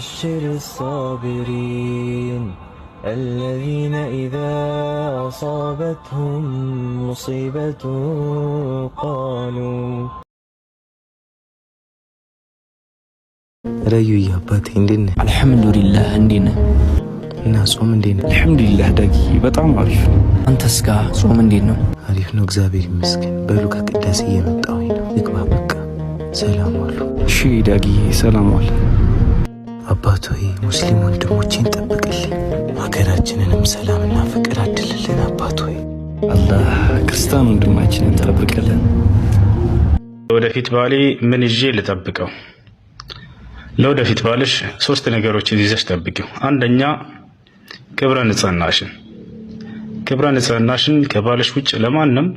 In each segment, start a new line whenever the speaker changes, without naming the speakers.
وبشر الصابرين الذين إذا أصابتهم مصيبة قالوا
ረዩ ያባቴ እንዴት ነህ?
አልሐምዱሊላህ እንዴት ነህ?
እና ጾም እንዴት ነው?
አልሐምዱሊላህ ዳጊ በጣም አሪፍ። አንተስ ጋር ጾም እንዴት ነው?
አሪፍ ነው እግዚአብሔር ይመስገን። በሉ ከቅዳሴ እየመጣሁኝ ነው። ልግባ በቃ። ሰላም ዋሉ።
እሺ ዳጊ ሰላም ዋል።
አባቶ ሙስሊም ወንድሞቼን ጠብቅልኝ፣ ሀገራችንንም ሰላምና ፍቅር አድልልን። አባቶ
አላህ ክርስቲያን ወንድማችንን ጠብቅልን።
ወደፊት ባሌ ምን ይዤ ልጠብቀው? ለወደፊት ባልሽ 3 ነገሮችን ይዘሽ ጠብቂው። አንደኛ ክብረ ንጽህናሽን ከባልሽ ውጭ ለማንም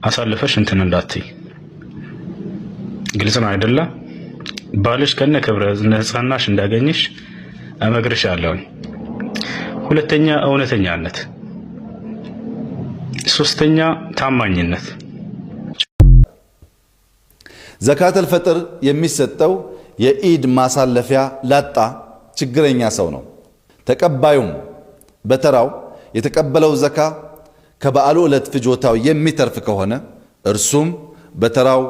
አሳልፈሽ እንትን እንዳትይ። ግልጽ ነው አይደለ? ባልሽ ከነ ክብረ ንጽህናሽ እንዳገኝሽ እመክርሻለሁ። ሁለተኛ እውነተኛነት፣ ሶስተኛ ታማኝነት።
ዘካተል ፈጥር የሚሰጠው የኢድ ማሳለፊያ ላጣ ችግረኛ ሰው ነው። ተቀባዩም በተራው የተቀበለው ዘካ ከበዓሉ ዕለት ፍጆታው የሚተርፍ ከሆነ እርሱም በተራው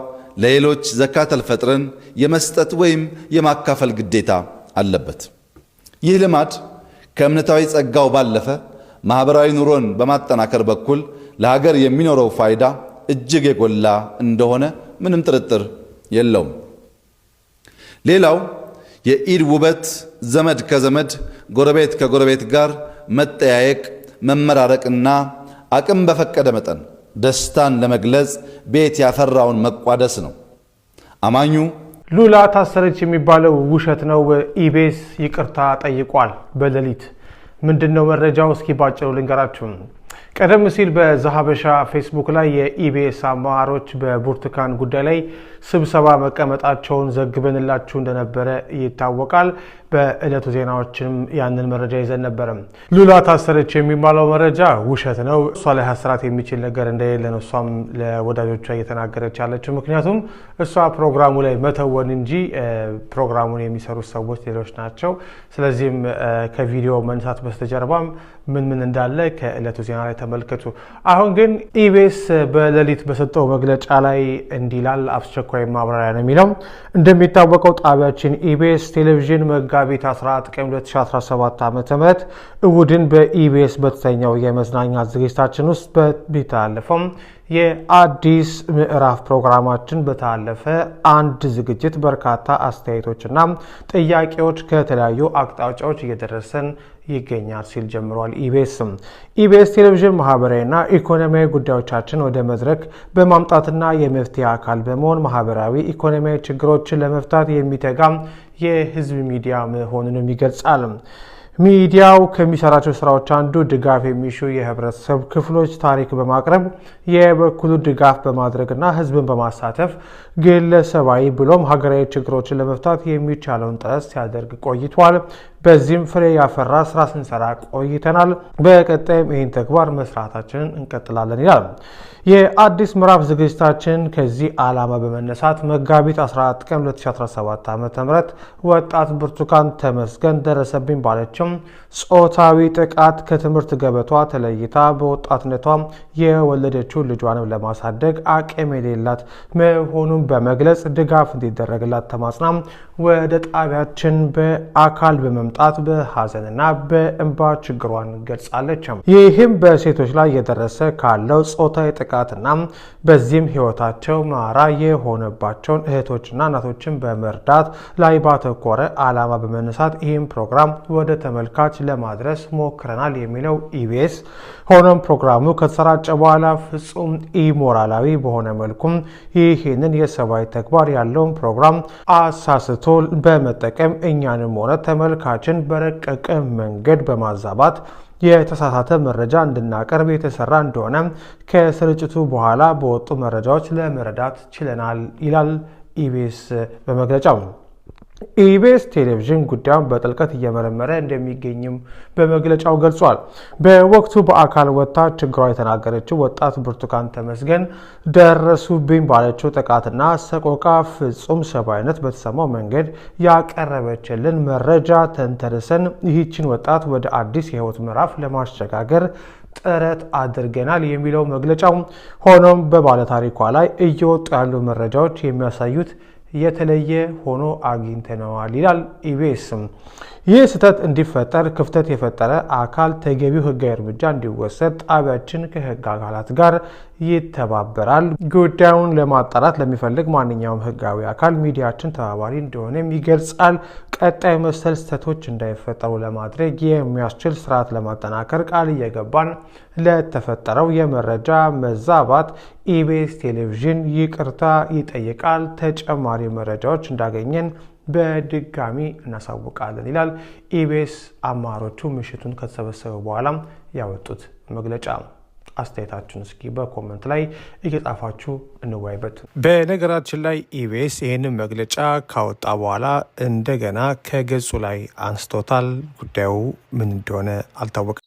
ለሌሎች ዘካተል ፈጥርን የመስጠት ወይም የማካፈል ግዴታ አለበት። ይህ ልማድ ከእምነታዊ ጸጋው ባለፈ ማህበራዊ ኑሮን በማጠናከር በኩል ለሀገር የሚኖረው ፋይዳ እጅግ የጎላ እንደሆነ ምንም ጥርጥር የለውም። ሌላው የኢድ ውበት ዘመድ ከዘመድ ጎረቤት ከጎረቤት ጋር መጠያየቅ፣ መመራረቅና አቅም በፈቀደ መጠን ደስታን ለመግለጽ ቤት ያፈራውን መቋደስ ነው። አማኙ
ሉላ ታሰረች የሚባለው ውሸት ነው። ኢቢኤስ ይቅርታ ጠይቋል። በሌሊት ምንድነው መረጃው? እስኪ ባጭሩ ልንገራችሁ። ቀደም ሲል በዛሀበሻ ፌስቡክ ላይ የኢቢኤስ አመራሮች በብርቱካን ጉዳይ ላይ ስብሰባ መቀመጣቸውን ዘግበንላችሁ እንደነበረ ይታወቃል። በእለቱ ዜናዎችም ያንን መረጃ ይዘን ነበር። ሉላ ታሰረች የሚባለው መረጃ ውሸት ነው። እሷ ላይ ሀስራት የሚችል ነገር እንደሌለ ነው እሷም ለወዳጆቿ እየተናገረች ያለችው። ምክንያቱም እሷ ፕሮግራሙ ላይ መተወን እንጂ ፕሮግራሙን የሚሰሩት ሰዎች ሌሎች ናቸው። ስለዚህም ከቪዲዮ መንሳት በስተጀርባም ምን እንዳለ ከእለቱ ዜና ላይ ተመልከቱ። አሁን ግን ኢቢኤስ በሌሊት በሰጠው መግለጫ ላይ እንዲላል አስቸኳይ ማብራሪያ ነው የሚለው። እንደሚታወቀው ጣቢያችን ኢቢኤስ ቴሌቪዥን መጋቢት 14 ቀን 2017 ዓ.ም እሁድን በኢቢኤስ በተሰኘው የመዝናኛ ዝግጅታችን ውስጥ በሚተላለፈው የአዲስ ምዕራፍ ፕሮግራማችን በተላለፈ አንድ ዝግጅት በርካታ አስተያየቶችና ጥያቄዎች ከተለያዩ አቅጣጫዎች እየደረሰን ይገኛል ሲል ጀምሯል። ኢቢኤስ ቴሌቪዥን ማህበራዊና ኢኮኖሚያዊ ጉዳዮቻችን ወደ መድረክ በማምጣትና የመፍትሄ አካል በመሆን ማህበራዊ ኢኮኖሚያዊ ችግሮችን ለመፍታት የሚተጋ የህዝብ ሚዲያ መሆኑንም ይገልጻል። ሚዲያው ከሚሰራቸው ስራዎች አንዱ ድጋፍ የሚሹ የህብረተሰብ ክፍሎች ታሪክ በማቅረብ የበኩሉ ድጋፍ በማድረግና ህዝብን በማሳተፍ ግለሰባዊ ብሎም ሀገራዊ ችግሮችን ለመፍታት የሚቻለውን ጥረት ሲያደርግ ቆይቷል። በዚህም ፍሬ ያፈራ ስራ ስንሰራ ቆይተናል። በቀጣይም ይህን ተግባር መስራታችንን እንቀጥላለን ይላል። የአዲስ ምዕራፍ ዝግጅታችን ከዚህ ዓላማ በመነሳት መጋቢት 14 ቀን 2017 ዓ.ም ወጣት ብርቱካን ተመስገን ደረሰብኝ ባለችው ጾታዊ ጥቃት ከትምህርት ገበቷ ተለይታ በወጣትነቷ የወለደችው ልጇንም ለማሳደግ አቅም የሌላት መሆኑን በመግለጽ ድጋፍ እንዲደረግላት ተማጽና ወደ ጣቢያችን በአካል በመምጣት በሐዘንና በእንባ ችግሯን ገልጻለች። ይህም በሴቶች ላይ የደረሰ ካለው ጾታዊ ጥቃትና በዚህም ህይወታቸው መራራ የሆነባቸውን እህቶችና እናቶችን በመርዳት ላይ ባተኮረ ዓላማ በመነሳት ይህም ፕሮግራም ወደ ተመልካች ለማድረስ ሞክረናል የሚለው ኢቢኤስ፣ ሆኖም ፕሮግራሙ ከተሰራጨ በኋላ ፍጹም ኢሞራላዊ በሆነ መልኩም ይህንን የሰብአዊ ተግባር ያለውን ፕሮግራም አሳስቶ በመጠቀም እኛንም ሆነ ተመልካችን በረቀቀ መንገድ በማዛባት የተሳሳተ መረጃ እንድናቀርብ የተሰራ እንደሆነ ከስርጭቱ በኋላ በወጡ መረጃዎች ለመረዳት ችለናል ይላል ኢቢኤስ በመግለጫው። ኢቢኤስ ቴሌቪዥን ጉዳዩን በጥልቀት እየመረመረ እንደሚገኝም በመግለጫው ገልጿል። በወቅቱ በአካል ወጥታ ችግሯ የተናገረችው ወጣት ብርቱካን ተመስገን ደረሱብኝ ባለችው ጥቃትና ሰቆቃ ፍጹም ሰብአዊነት በተሰማው መንገድ ያቀረበችልን መረጃ ተንተርሰን ይህችን ወጣት ወደ አዲስ የህይወት ምዕራፍ ለማሸጋገር ጥረት አድርገናል የሚለው መግለጫው፣ ሆኖም በባለታሪኳ ላይ እየወጡ ያሉ መረጃዎች የሚያሳዩት የተለየ ሆኖ አግኝተነዋል ይላል ኢቢኤስም። ይህ ስህተት እንዲፈጠር ክፍተት የፈጠረ አካል ተገቢው ህጋዊ እርምጃ እንዲወሰድ ጣቢያችን ከህግ አካላት ጋር ይተባበራል። ጉዳዩን ለማጣራት ለሚፈልግ ማንኛውም ህጋዊ አካል ሚዲያችን ተባባሪ እንደሆነም ይገልጻል። ቀጣይ መሰል ስህተቶች እንዳይፈጠሩ ለማድረግ የሚያስችል ስርዓት ለማጠናከር ቃል እየገባን ለተፈጠረው የመረጃ መዛባት ኢቢኤስ ቴሌቪዥን ይቅርታ ይጠይቃል። ተጨማሪ መረጃዎች እንዳገኘን በድጋሚ እናሳውቃለን ይላል ኢቢኤስ። አማሮቹ ምሽቱን ከተሰበሰቡ በኋላ ያወጡት መግለጫ። አስተያየታችሁን እስኪ በኮሜንት ላይ እየጻፋችሁ እንወያይበት። በነገራችን ላይ ኢቢኤስ ይህንን መግለጫ ካወጣ በኋላ እንደገና ከገጹ ላይ አንስቶታል። ጉዳዩ ምን እንደሆነ አልታወቀም።